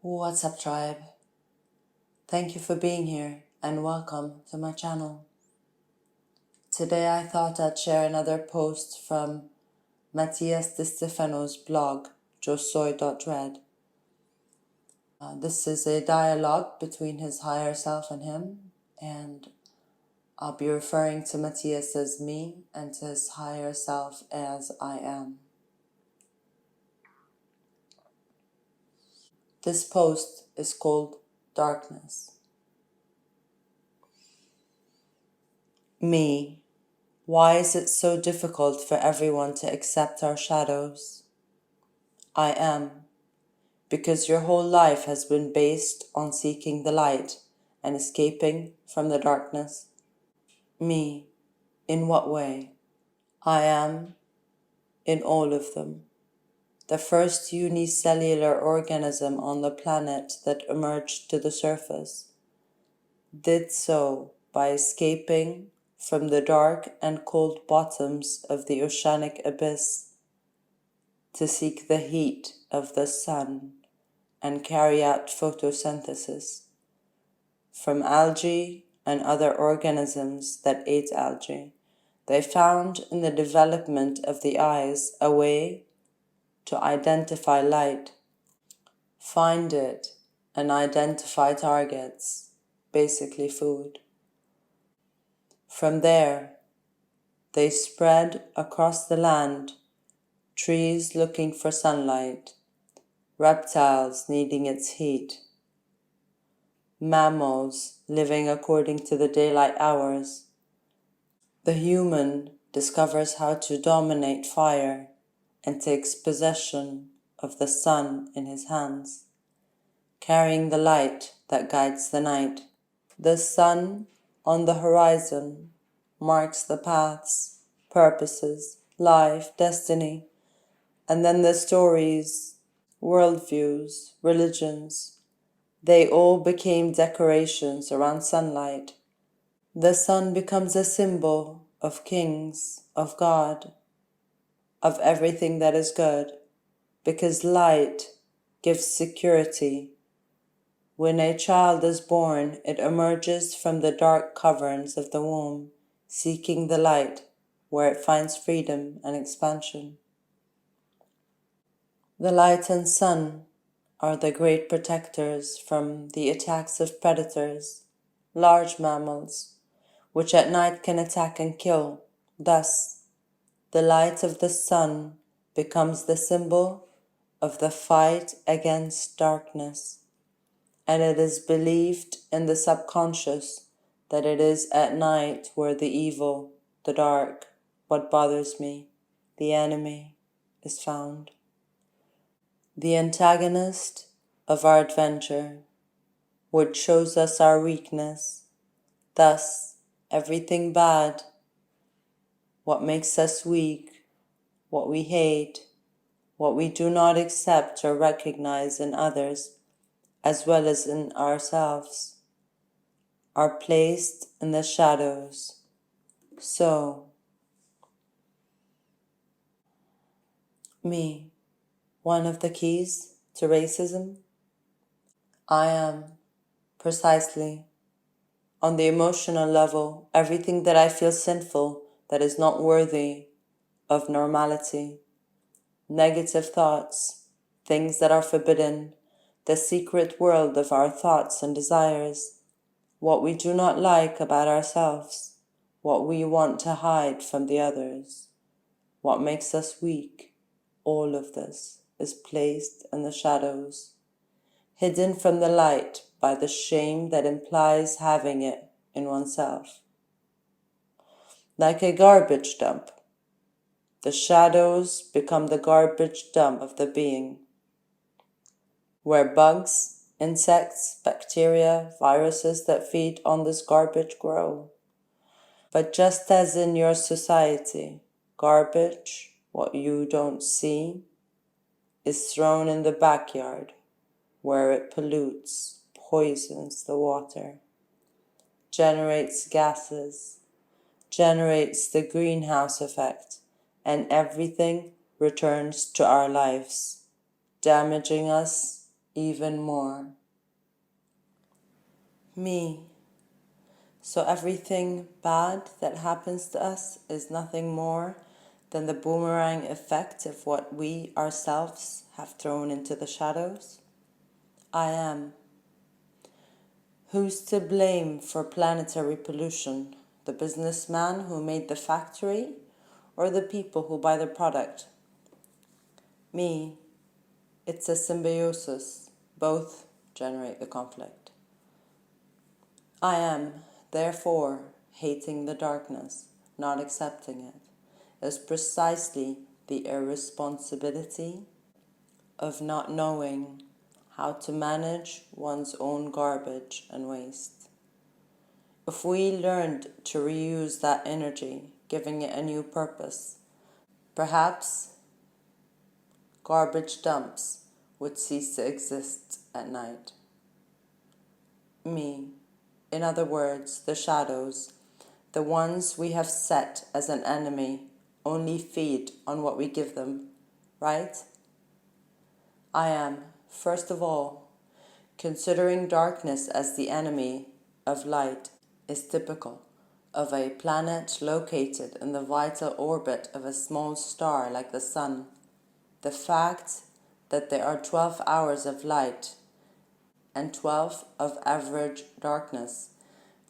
What's up, tribe? Thank you for being here and welcome to my channel. Today I thought I'd share another post from Matias de Stefano's blog, yosoy.red. This is a dialogue between his higher self and him, and I'll be referring to Matias as me and to his higher self as I am. This post is called Darkness. Me. Why is it so difficult for everyone to accept our shadows? I am. Because your whole life has been based on seeking the light and escaping from the darkness. Me. In what way? I am in all of them. The first unicellular organism on the planet that emerged to the surface did so by escaping from the dark and cold bottoms of the oceanic abyss to seek the heat of the sun and carry out photosynthesis. From algae and other organisms that ate algae, they found in the development of the eyes a way to identify light, find it, and identify targets, basically food. From there, they spread across the land, trees looking for sunlight, reptiles needing its heat, mammals living according to the daylight hours. The human discovers how to dominate fire and takes possession of the sun in his hands, carrying the light that guides the night. The sun on the horizon marks the paths, purposes, life, destiny, and then the stories, worldviews, religions. They all became decorations around sunlight. The sun becomes a symbol of kings, of God, of everything that is good, because light gives security. When a child is born, it emerges from the dark caverns of the womb, seeking the light, where it finds freedom and expansion. The light and sun are the great protectors from the attacks of predators, large mammals, which at night can attack and kill. Thus, the light of the sun becomes the symbol of the fight against darkness, and it is believed in the subconscious that it is at night where the evil, the dark, what bothers me, the enemy, is found. The antagonist of our adventure, which shows us our weakness, thus everything bad, what makes us weak, what we hate, what we do not accept or recognize in others, as well as in ourselves, are placed in the shadows. So, me, one of the keys to racism? I am, precisely, on the emotional level, everything that I feel sinful, that is not worthy of normality, negative thoughts, things that are forbidden, the secret world of our thoughts and desires, what we do not like about ourselves, what we want to hide from the others, what makes us weak. All of this is placed in the shadows, hidden from the light by the shame that implies having it in oneself. Like a garbage dump, the shadows become the garbage dump of the being, where bugs, insects, bacteria, viruses that feed on this garbage grow. But just as in your society, garbage, what you don't see, is thrown in the backyard, where it pollutes, poisons the water, generates gases, generates the greenhouse effect, and everything returns to our lives, damaging us even more. Me. So everything bad that happens to us is nothing more than the boomerang effect of what we ourselves have thrown into the shadows? I am. Who's to blame for planetary pollution? The businessman who made the factory or the people who buy the product? Me. It's a symbiosis. Both generate the conflict. I am, therefore, hating the darkness, not accepting it, is precisely the irresponsibility of not knowing how to manage one's own garbage and waste. If we learned to reuse that energy, giving it a new purpose, perhaps garbage dumps would cease to exist at night. Me. In other words, the shadows, the ones we have set as an enemy, only feed on what we give them, right? I am, first of all, considering darkness as the enemy of light is typical of a planet located in the vital orbit of a small star like the sun. The fact that there are 12 hours of light and 12 of average darkness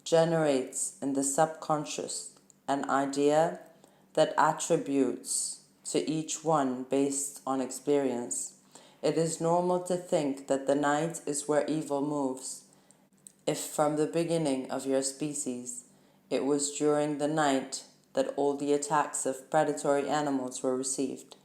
generates in the subconscious an idea that attributes to each one based on experience. It is normal to think that the night is where evil moves. If from the beginning of your species it was during the night that all the attacks of predatory animals were received,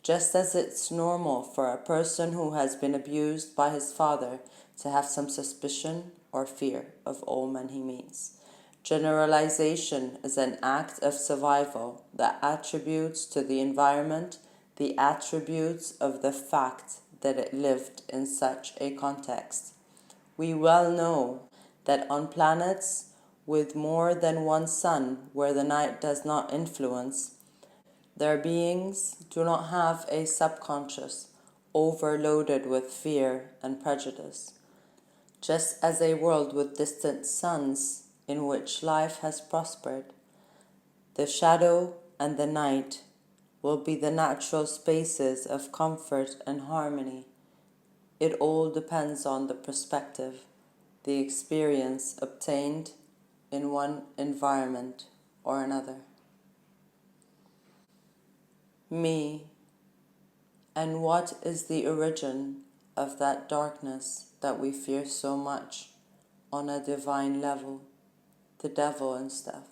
just as it's normal for a person who has been abused by his father to have some suspicion or fear of all men he meets. Generalization is an act of survival that attributes to the environment the attributes of the fact that it lived in such a context. We well know that on planets with more than one sun where the night does not influence, their beings do not have a subconscious overloaded with fear and prejudice. Just as a world with distant suns in which life has prospered, the shadow and the night will be the natural spaces of comfort and harmony. It all depends on the perspective, the experience obtained in one environment or another. Me. And what is the origin of that darkness that we fear so much on a divine level? The devil and stuff.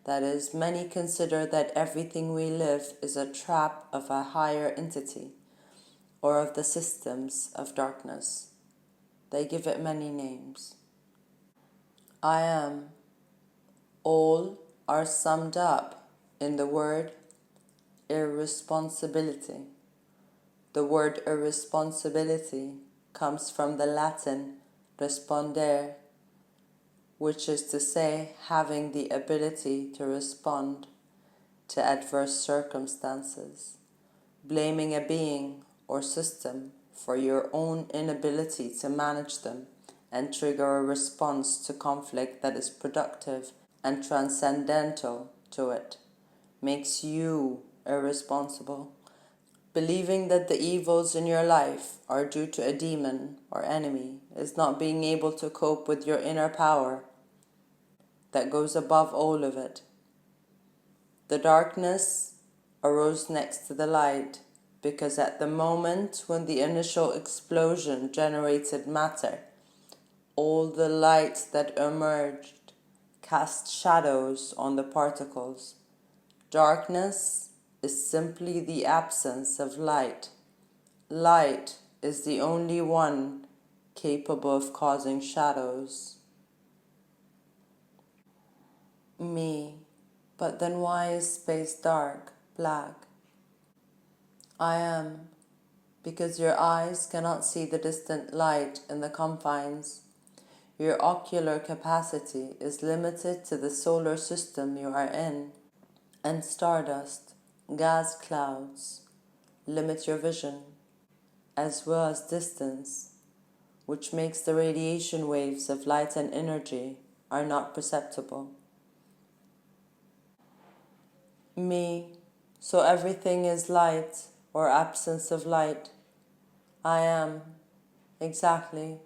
That is, many consider that everything we live is a trap of a higher entity or of the systems of darkness. They give it many names. I am. All are summed up in the word irresponsibility. The word irresponsibility comes from the Latin respondere, which is to say having the ability to respond to adverse circumstances, blaming a being or system for your own inability to manage them and trigger a response to conflict that is productive and transcendental to it, makes you irresponsible. Believing that the evils in your life are due to a demon or enemy is not being able to cope with your inner power that goes above all of it. The darkness arose next to the light because at the moment when the initial explosion generated matter, all the light that emerged cast shadows on the particles. Darkness is simply the absence of light. Light is the only one capable of causing shadows. Me. But then why is space dark, black? I am. Because your eyes cannot see the distant light in the confines. Your ocular capacity is limited to the solar system you are in, and stardust, gas clouds limit your vision, as well as distance which makes the radiation waves of light and energy, are not perceptible. Me, so everything is light or absence of light. I am, exactly.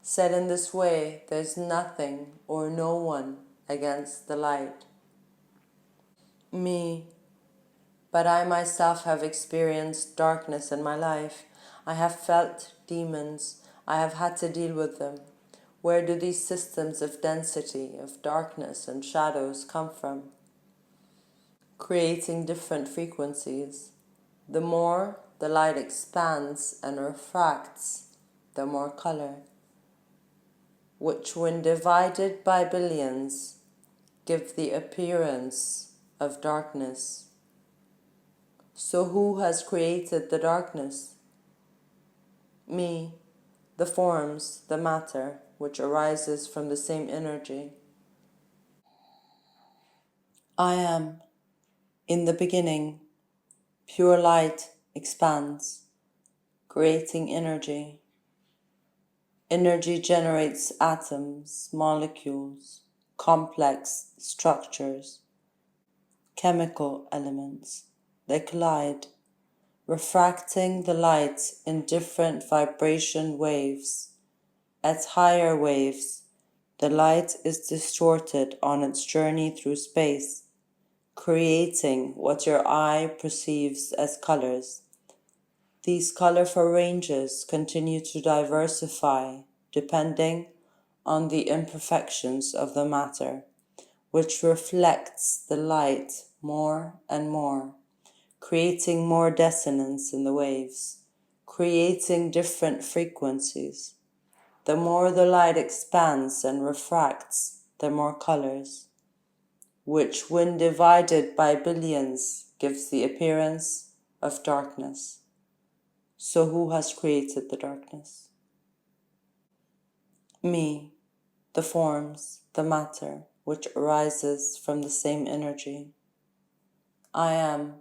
Said in this way, there's nothing or no one against the light. Me, but I myself have experienced darkness in my life. I have felt demons. I have had to deal with them. Where do these systems of density, of darkness and shadows come from? Creating different frequencies. The more the light expands and refracts, the more color, which when divided by billions, give the appearance of darkness. So who has created the darkness? Me, the forms, the matter, which arises from the same energy. I am, in the beginning, pure light expands, creating energy. Energy generates atoms, molecules, complex structures, chemical elements. They collide, refracting the light in different vibration waves. At higher waves, the light is distorted on its journey through space, creating what your eye perceives as colors. These colorful ranges continue to diversify depending on the imperfections of the matter, which reflects the light more and more, creating more dissonance in the waves, creating different frequencies. The more the light expands and refracts, the more colors, which when divided by billions gives the appearance of darkness. So who has created the darkness? Me, the forms, the matter, which arises from the same energy. I am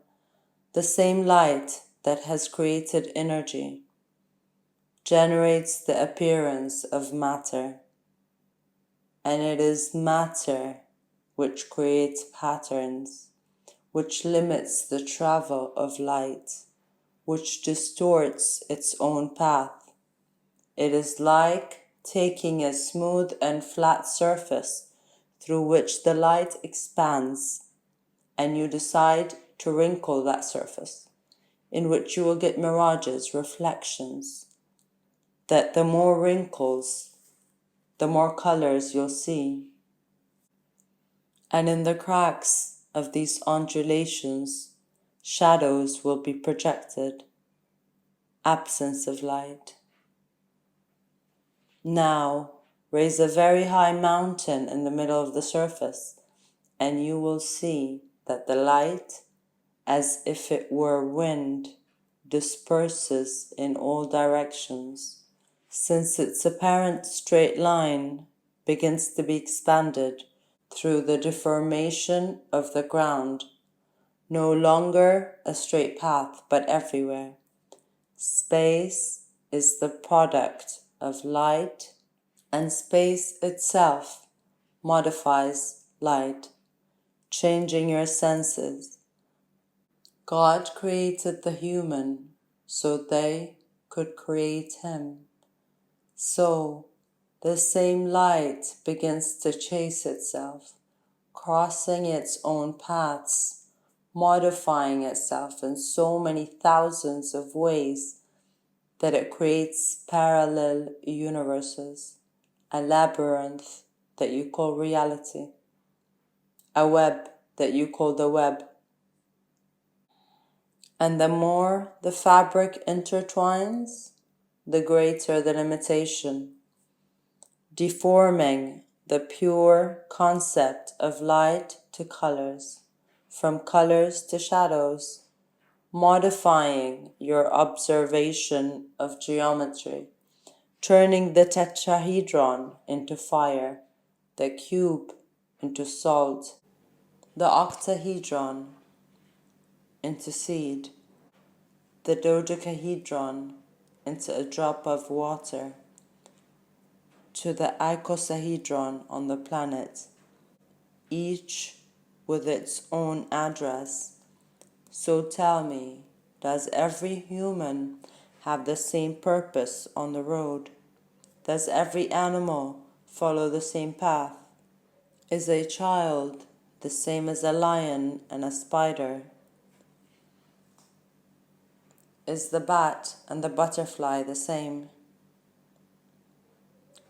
the same light that has created energy, generates the appearance of matter, and it is matter which creates patterns, which limits the travel of light, which distorts its own path. It is like taking a smooth and flat surface through which the light expands, and you decide to wrinkle that surface, in which you will get mirages, reflections, that the more wrinkles, the more colors you'll see. And in the cracks of these undulations, shadows will be projected, absence of light. Now, raise a very high mountain in the middle of the surface, and you will see that the light, as if it were wind, disperses in all directions, since its apparent straight line begins to be expanded through the deformation of the ground, no longer a straight path, but everywhere. Space is the product of light, and space itself modifies light, changing your senses. God created the human so they could create him. So the same light begins to chase itself, crossing its own paths, modifying itself in so many thousands of ways that it creates parallel universes, a labyrinth that you call reality, a web that you call the web. And the more the fabric intertwines, the greater the limitation, deforming the pure concept of light to colors, from colors to shadows, modifying your observation of geometry, turning the tetrahedron into fire, the cube into salt, the octahedron into seed, the dodecahedron into a drop of water, to the icosahedron on the planet, each with its own address. So tell me, does every human have the same purpose on the road? Does every animal follow the same path? Is a child the same as a lion and a spider? Is the bat and the butterfly the same?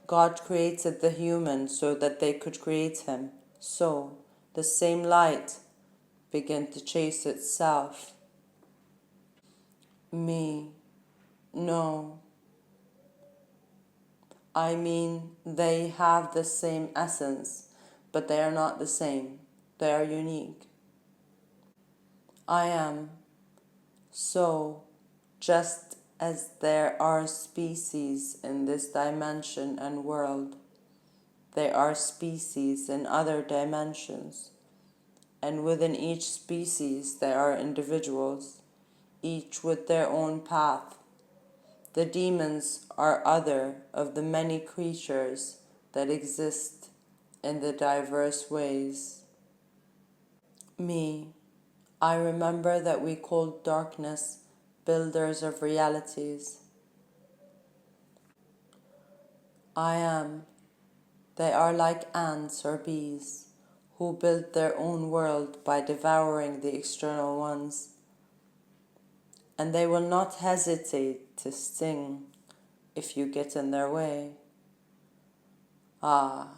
God created the human so that they could create him. So, the same light began to chase itself. Me. No. I mean, they have the same essence, but they are not the same. They are unique. I am. So, just as there are species in this dimension and world, there are species in other dimensions, and within each species there are individuals, each with their own path. The demons are other of the many creatures that exist in the diverse ways. Me, I remember that we called darkness builders of realities. I am. They are like ants or bees who build their own world by devouring the external ones, and they will not hesitate to sting if you get in their way. Ah,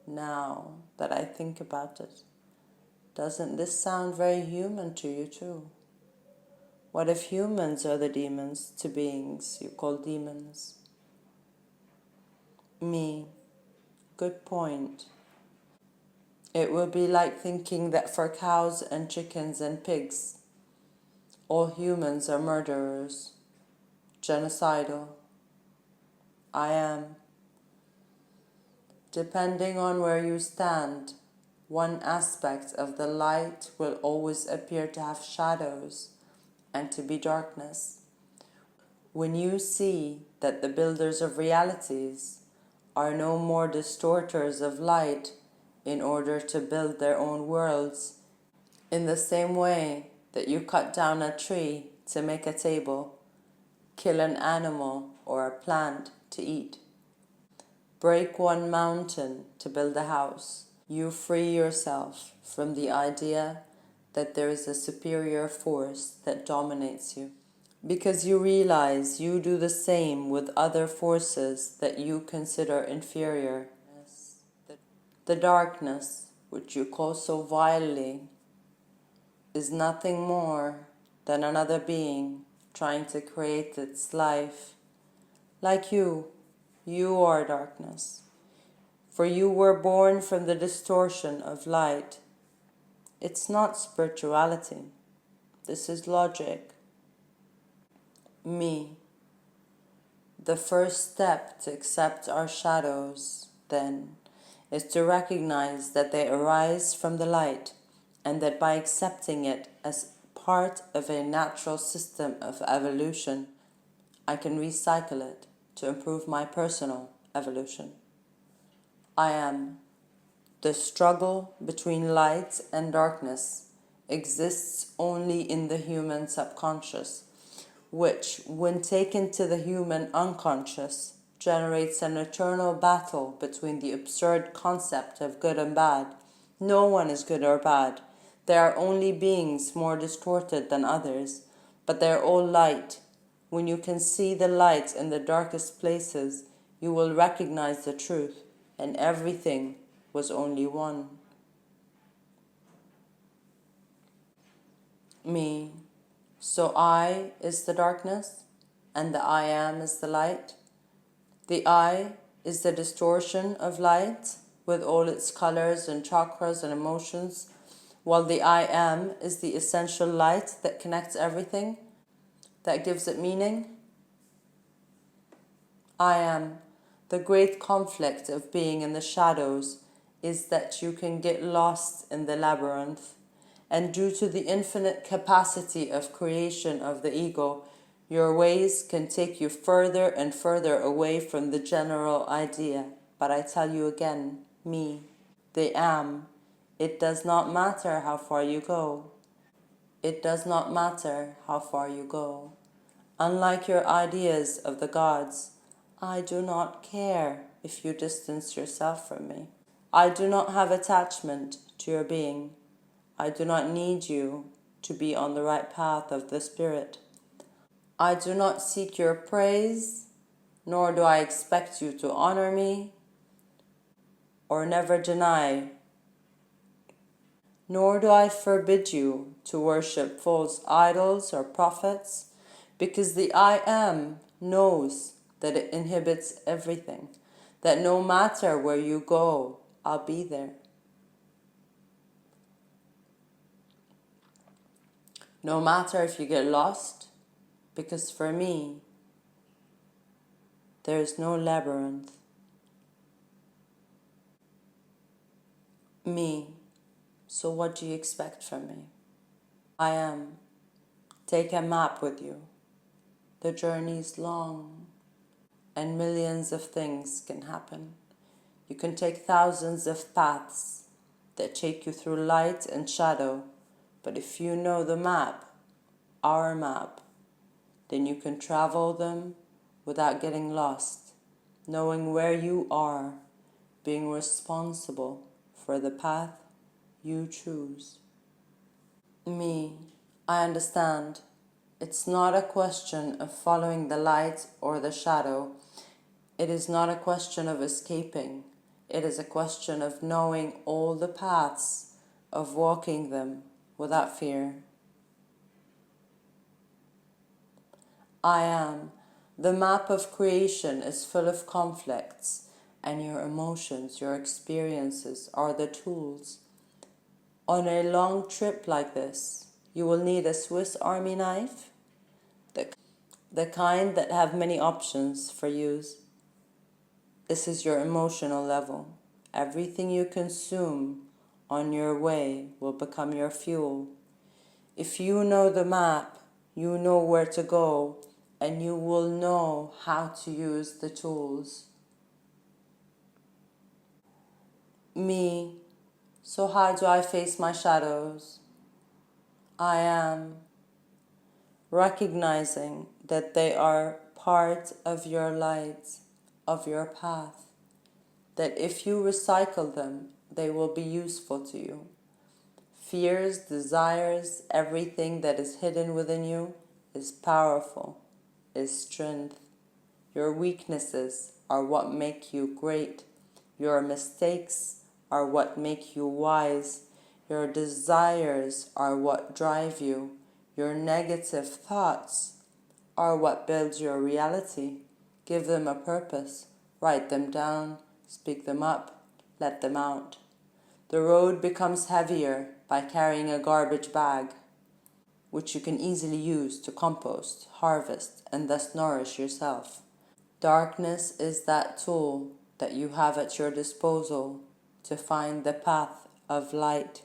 now that I think about it, doesn't this sound very human to you too? What if humans are the demons to beings you call demons? Me, good point. It will be like thinking that for cows and chickens and pigs, all humans are murderers, genocidal. I am. Depending on where you stand, one aspect of the light will always appear to have shadows and to be darkness. When you see that the builders of realities are no more distorters of light in order to build their own worlds, in the same way that you cut down a tree to make a table, kill an animal or a plant to eat, break one mountain to build a house, you free yourself from the idea that there is a superior force that dominates you, because you realize you do the same with other forces that you consider inferior. The darkness, which you call so vilely, is nothing more than another being trying to create its life. Like you are darkness, for you were born from the distortion of light. It's not spirituality. This is logic. Me. The first step to accept our shadows, then, is to recognize that they arise from the light, and that by accepting it as part of a natural system of evolution, I can recycle it to improve my personal evolution. I am. The struggle between light and darkness exists only in the human subconscious, which, when taken to the human unconscious, generates an eternal battle between the absurd concept of good and bad. No one is good or bad. There are only beings more distorted than others, but they are all light. When you can see the light in the darkest places, you will recognize the truth, and everything was only one. Me. So I is the darkness, and the I am is the light. The I is the distortion of light, with all its colors and chakras and emotions, while the I am is the essential light that connects everything, that gives it meaning. I am. The great conflict of being in the shadows is that you can get lost in the labyrinth, and due to the infinite capacity of creation of the ego, Your ways can take you further and further away from the general idea, but I tell you again, me, the am, it does not matter how far you go. It does not matter how far you go. Unlike your ideas of the gods, I do not care if you distance yourself from me. I do not have attachment to your being. I do not need you to be on the right path of the Spirit. I do not seek your praise, nor do I expect you to honor me or never deny, nor do I forbid you to worship false idols or prophets, because the I Am knows that it inhibits everything, that no matter where you go, I'll be there. No matter if you get lost, because for me, there is no labyrinth. Me, so what do you expect from me? I am. Take a map with you. The journey's long, and millions of things can happen. You can take thousands of paths that take you through light and shadow, but if you know the map, our map, then you can travel them without getting lost, knowing where you are, being responsible for the path you choose. Me, I understand. It's not a question of following the light or the shadow. It is not a question of escaping. It is a question of knowing all the paths, of walking them without fear. I am. The map of creation is full of conflicts, and your emotions, your experiences are the tools. On a long trip like this, you will need a Swiss Army knife, the kind that have many options for use. This is your emotional level. Everything you consume on your way will become your fuel. If you know the map, you know where to go, and you will know how to use the tools. Me, so how do I face my shadows? I am recognizing that they are part of your light, of your path, that if you recycle them, they will be useful to you. Fears, desires, everything that is hidden within you is powerful, is strength. Your weaknesses are what make you great. Your mistakes are what make you wise. Your desires are what drive you. Your negative thoughts are what builds your reality. Give them a purpose. Write them down. Speak them up. Let them out. The road becomes heavier by carrying a garbage bag, which you can easily use to compost, harvest, and thus nourish yourself. Darkness is that tool that you have at your disposal to find the path of light,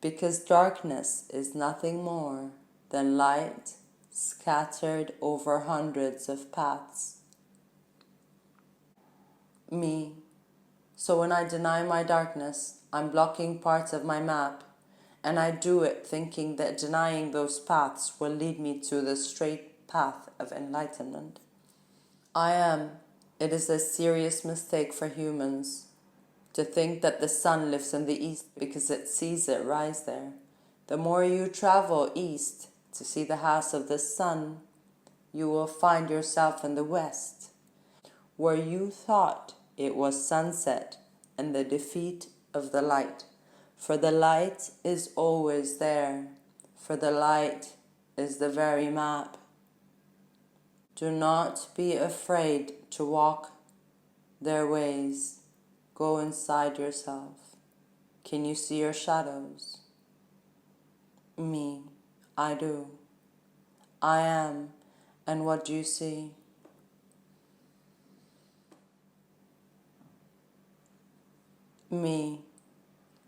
because darkness is nothing more than light scattered over hundreds of paths. Me. So when I deny my darkness, I'm blocking parts of my map, and I do it thinking that denying those paths will lead me to the straight path of enlightenment. I am. It is a serious mistake for humans to think that the sun lives in the east because it sees it rise there. The more you travel east to see the house of the sun, you will find yourself in the west, where you thought it was sunset and the defeat of the light. For the light is always there, for the light is the very map. Do not be afraid to walk their ways. Go inside yourself. Can you see your shadows? Me, I do. I am. And what do you see? Me,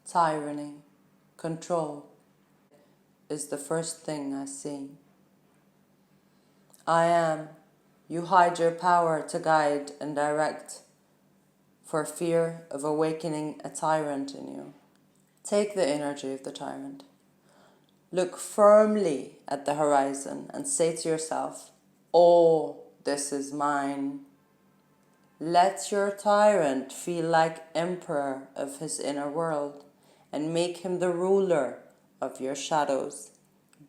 tyranny, control is the first thing I see. I am. You hide your power to guide and direct for fear of awakening a tyrant in you. Take the energy of the tyrant. Look firmly at the horizon and say to yourself, "Oh, this is mine." Let your tyrant feel like emperor of his inner world and make him the ruler of your shadows.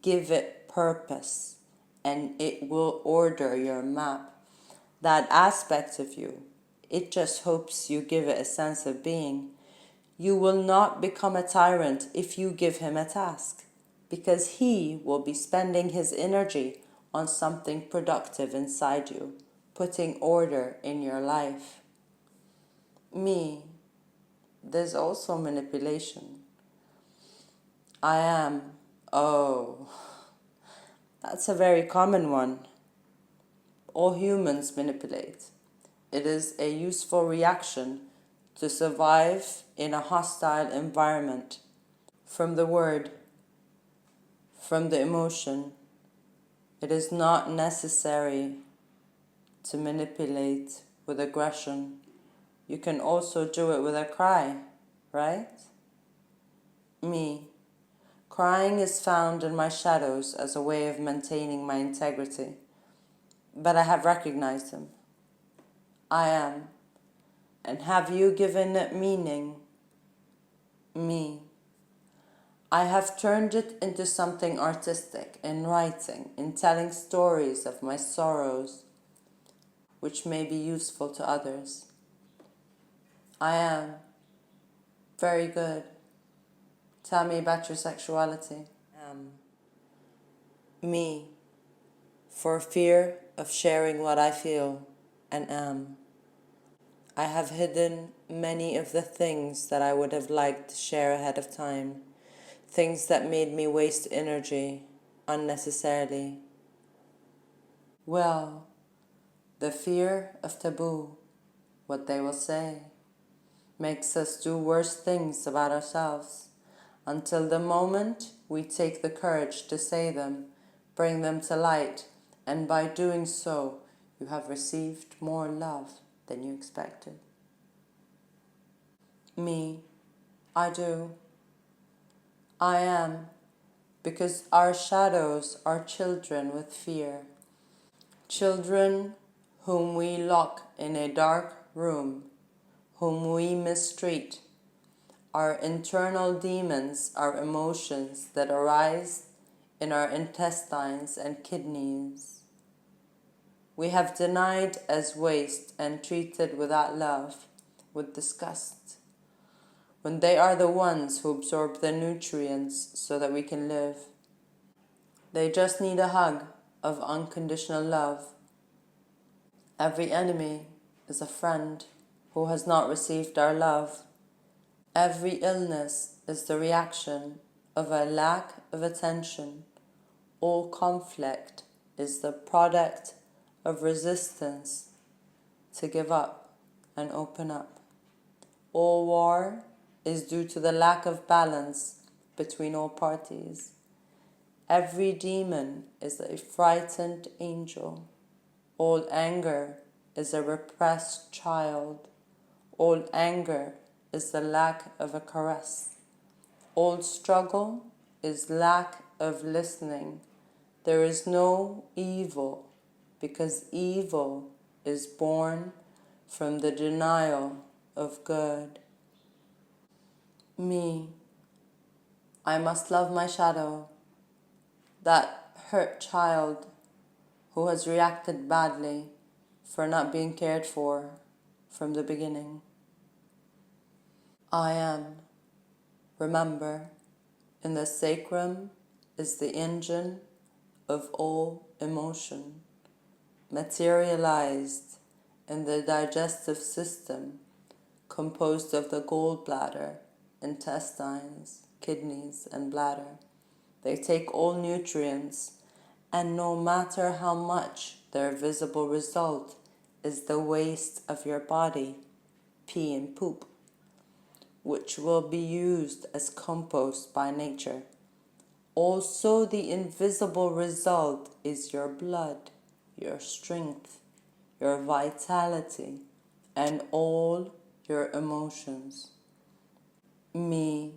Give it purpose and it will order your map. That aspect of you, it just hopes you give it a sense of being. You will not become a tyrant if you give him a task, because he will be spending his energy on something productive inside you, putting order in your life. Me, there's also manipulation. I am, oh, that's a very common one. All humans manipulate. It is a useful reaction to survive in a hostile environment. From the word, from the emotion, it is not necessary to manipulate with aggression. You can also do it with a cry, right? Me. Crying is found in my shadows as a way of maintaining my integrity. But I have recognized him. I am. And have you given it meaning? Me. I have turned it into something artistic, in writing, in telling stories of my sorrows, which may be useful to others. I am. Very good. Tell me about your sexuality. Me. For fear of sharing what I feel and am. I have hidden many of the things that I would have liked to share ahead of time, things that made me waste energy unnecessarily. Well, the fear of taboo, what they will say, makes us do worse things about ourselves until the moment we take the courage to say them, bring them to light, and by doing so, you have received more love than you expected. Me, I do. I am, because our shadows are children with fear. Children whom we lock in a dark room, whom we mistreat. Our internal demons are emotions that arise in our intestines and kidneys. We have denied as waste and treated without love, with disgust, when they are the ones who absorb the nutrients so that we can live. They just need a hug of unconditional love. Every enemy is a friend who has not received our love. Every illness is the reaction of a lack of attention. All conflict is the product of resistance to give up and open up. All war is due to the lack of balance between all parties. Every demon is a frightened angel. All anger is a repressed child. All anger is the lack of a caress. All struggle is lack of listening. There is no evil because evil is born from the denial of good. Me, I must love my shadow, that hurt child who has reacted badly for not being cared for from the beginning. I am. Remember, in the sacrum is the engine of all emotion, materialized in the digestive system composed of the gallbladder, intestines, kidneys, and bladder. They take all nutrients, and no matter how much their visible result is the waste of your body, pee and poop, which will be used as compost by nature. Also, the invisible result is your blood, your strength, your vitality, and all your emotions. Me,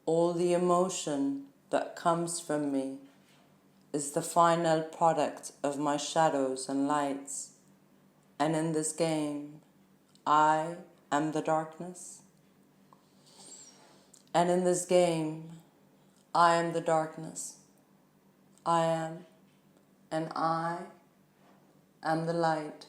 all the emotion that comes from me, is the final product of my shadows and lights. And in this game, I am the darkness. And in this game, I am the darkness. I am, and I am the light.